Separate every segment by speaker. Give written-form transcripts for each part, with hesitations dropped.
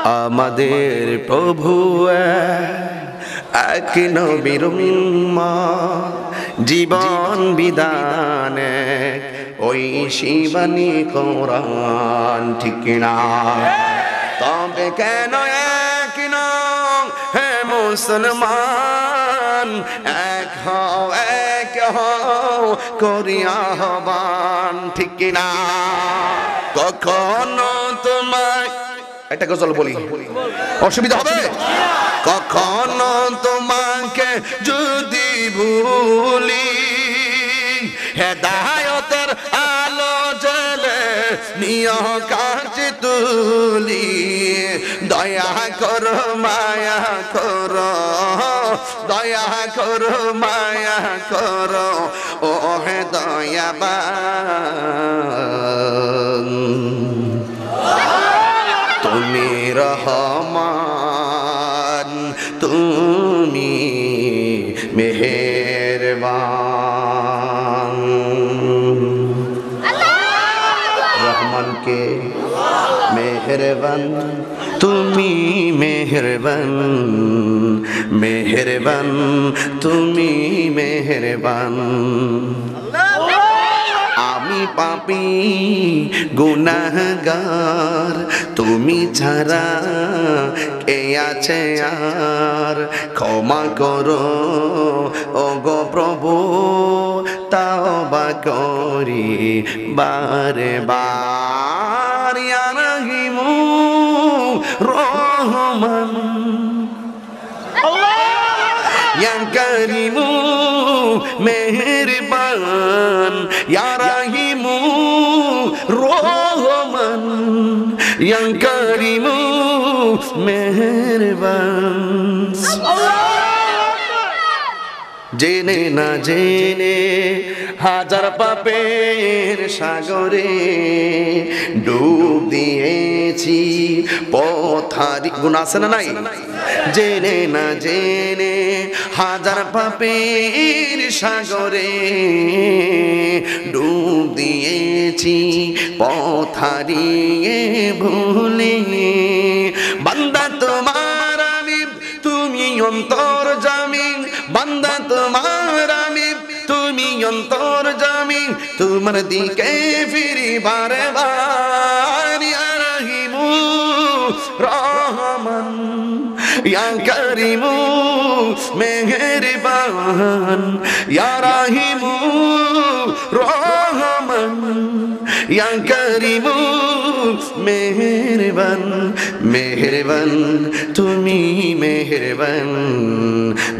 Speaker 1: আমাদের প্রভু এক নবীর উম্মত, জীবন বিধানে ওই শিবানী কোরআন, ঠিক না? তবে কেন এক নও হে মুসলমান, এক হও করিয়া আহ্বান, ঠিক না? কখনো তোমায় একটা গজল বলি, অসুবিধা হবে? কখনো তোমাকে যদি ভুলি, হেদায়েতের আলো জ্বলে নিয় কাছে তুলি, দয়া করো মায়া করো, দয়া করো মায়া করো, ও হে দয়াবান, তুমি রহমান, তুমি মেহেরবান। রহমানকে মেহেরবান, তুমি মেহেরবান, মেহেরবান তুমি মেহেরবান। আমি পাপী গুনাহগার, তুমি ছাড়া কে আছে আর, ক্ষমা করো ওগো প্রভু, তাওবা করি বারে বার। ইয়া রহিমু রহমান, ইয়া করিমু মেহেরবান, ইয়া রহিমু রহমান, ইয়া করিমু মেহেরবান। জেনে না জেনে হাজার পাপের সাগরে ডুব দিয়েছি পথারি, গুনাহ আছে না নাই? জেনে না জেনে হাজার পাপের সাগরে ডুব দিয়েছি পথারিয়ে ভুলে। বান্দা তোমার আমি, তুমি অন্তর্যামী, বান্দা তোমার আমি, তুমি অন্তর্যামী, তোমার দিকে ফিরি বারে বার। ইয়া রহিমু রহমান, ইয়া করিমু মেহেরবান, ইয়া রহিমু রহমান, ইয়া করিমু মেহেরবান, মেহেরবান তুমি মেহেরবান,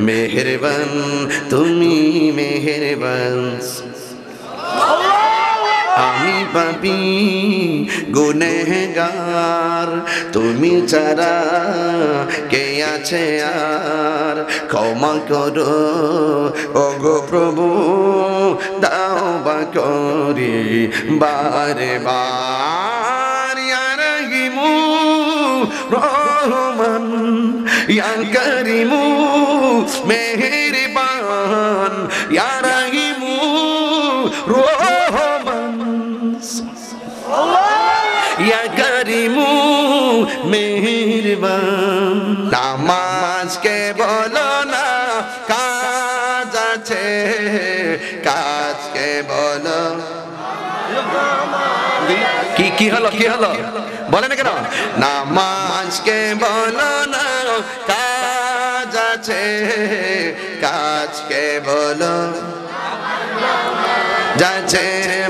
Speaker 1: মেহেরবান তুমি মেহেরবান। আমি পাপী গুনেহগার, তুমি ছাড়া কে আছে আর, ক্ষমা করো ওগো প্রভু, তাওবা করি বারে বার। ইয়া রহিমু রহমান, ইয়া করিমু মেহেরবান, ইয়া রহিমু রহমান, ইয়া করিমু মেহেরবান। নামাজকে বলো না কাজ আছে, কাজকে বলো কি কি হলো, কি হলো বলে না কেন? নামাজকে বলো না কাজ আছে, কাজকে বলো যাচ্ছে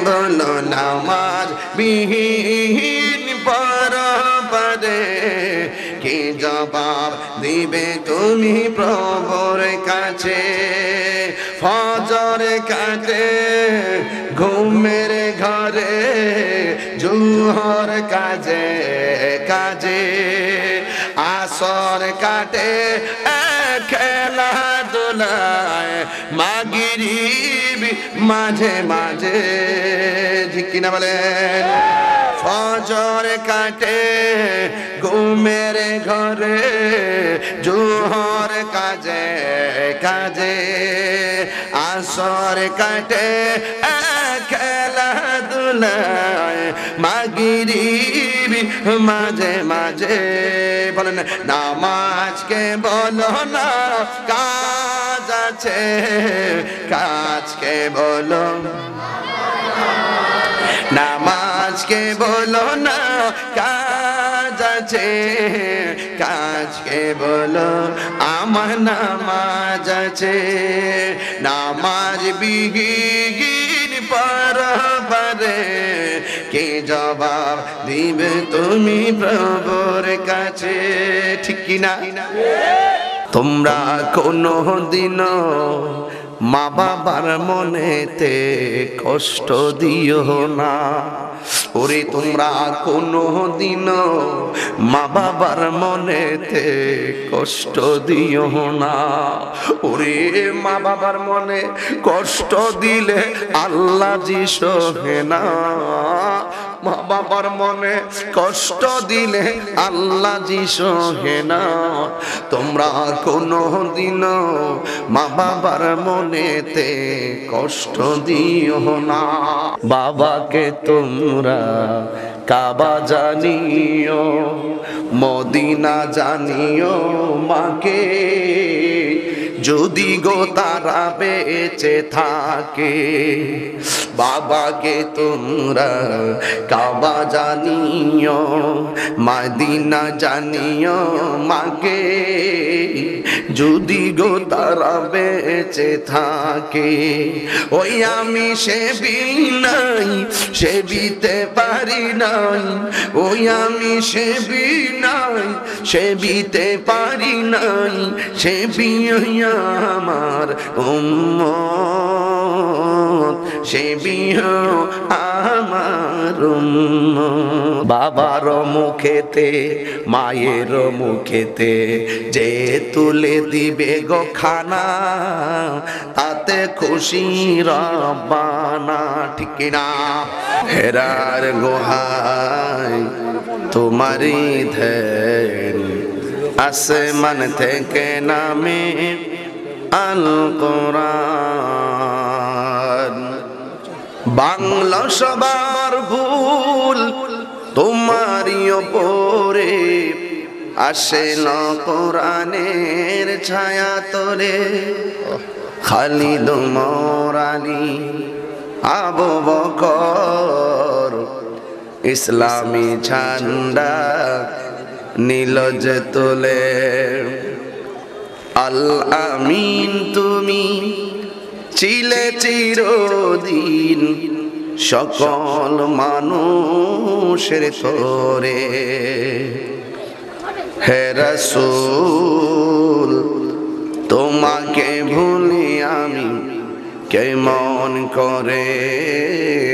Speaker 1: বলো, নামাজ বিহীন পরপারে কি জবাব দিবে তুমি প্রভুর কাছে? ফজর কাটে ঘুমের ঘরে, জোহর কাজে কাজে, আসর কাটে খেলাধুলায়, মাগরিব মাঝে মাঝে, ঠিক কিনা বলেন? ফজর কাটে ঘুমের ঘরে, জোহর কাজে কাজে, আসর কাটে খেলাধুলায়, মাগরিব মাঝে মাঝে। বলেন নামাজকে বলো না কাজ আছে, কাজকে বলো, নামাজকে বলো না কাজ আছে, কাজকে বলো আমার নামাজ আছে। নামাজ বিহীন পারে কে জবাব দিবে তুমি প্রভুর কাছে, ঠিক কিনা? তোমরা কোনো দিনও মা বাবার মনেতে কষ্ট দিও না, ওরে তোমরা কোনো দিনও মা বাবার মনেতে কষ্ট দিও না। ওরে মা বাবার মনে কষ্ট দিলে আল্লাহ জি সহে না, মা বাবার মনে কষ্ট দিলে আল্লাহ জি সহে না। তোমরা কোনো দিনও মা বাবার মনেতে কষ্ট দিও না। বাবাকে তোমরা কাবা জানিও, মদিনা জানিও, মাকে যদি গো তারা বেঁচে থাকে। বাবাকে তোমরা কাবা জানিও, মদিনা জানিও, মাকে যদি গো তারা বেঁচে থাকে। ওই আমি সেবি নাই, সেবিতে পারি নাই, ওই আমি সেবি নাই, সেবিতে পারি নাই, সেবি আমার উম্মত, সেবি আমার উম্মত। বাবার মুখেতে মায়ের মুখেতে যে তুলে দিবে গো খানা, তাতে খুশি রব্বানা, ঠিক না? হেরার গোহায় তোমারি ধ্যান, আসমান থেকে নামে আল কোরআন। বাংলা সবার ভুল তোমারই ওপরে, আসে না কোরআনের ছায়া তোলে। খালিদ ওমর আলী আবু বকর ইসলামী ঝান্ডা নীল যে তোলে। আল আমিন তুমি ছিলে চিরদিন সকল মানুষের তরে। হে রাসূল তোমাকে ভুলি আমি কেমন করে।